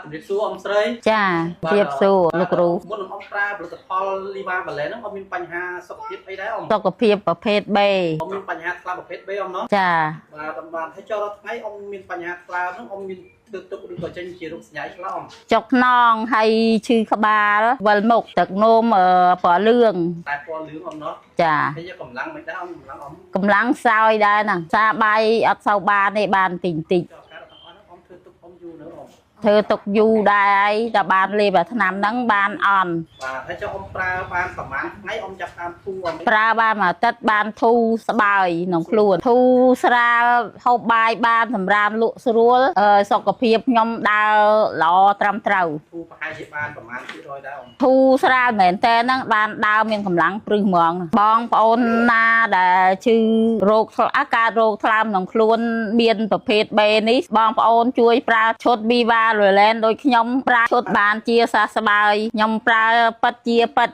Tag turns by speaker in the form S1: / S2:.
S1: ជំរាបសួរអ៊ំស្រី
S2: ចាជំរាបសួរលោកគ្រូ
S1: មុនអ៊ំប្រើផលិតផលលីវ៉ាបាឡែនហ្នឹងអ៊ំមានបញ្ហាសុខភាពអីដែរអ៊ំ
S2: សុខភាពប្រភេទ B
S1: អ៊ំមានបញ្ហាខ្លាំងប្រភេទ B អ៊ំណោះ
S2: ចា
S1: បាទហើយចូលដល់ថ្ងៃអ៊ំមានបញ្ហាខ្លាំងហ្នឹងអ៊ំមានទឹកទុកឬក៏ចេញជារោគសញ្ញាឆ្លង
S2: ចុកខ្នងហើយឈឺក្បាលវិលមុខទឹកនោមពណ៌លឿង
S1: តែពណ៌លឿងអ៊ំណោះ
S2: ចា
S1: ហើយកម្លាំងមិនដែរអ៊ំ
S2: កម្លាំងសោយដែរណាសាបាយអត់សូវបានទេបានតិចតិចធ្វើទុកយូរដែរហើយតែបានលេបអាថ្នាំហ្នឹងបានអន់
S1: បាទហើយចុះអ៊ំប្រើបានប្រហែលថ្ងៃអ៊ំចាប់តាមធូរអ៊ំ
S2: ប្រើបានមួយអាទិត្យបានធូរស្បើយក្នុងខ្លួនធូរស្រាលហូបបាយបានសម្រាមលក់ស្រួលសុខភាពខ្ញុំដើរល្អត្រឹមត្រូវ
S1: ធូរប្រហែលជាបានប្រហែល100ដែរអ៊ំ
S2: ធូរស្រាលមែនតើហ្នឹងបានដើរមានកម្លាំងព្រឹសហ្មងបងប្អូនណាដែលឈឺរោគអាការរោគថ្លើមក្នុងខ្លួនមានប្រភេទ B នេះបងប្អូនជួយប្រើឈុត Viva Roland ដូចខ្ញុំប្រើឈុតបានជាសះស្បើយខ្ញុំប្រើពិតជាពិត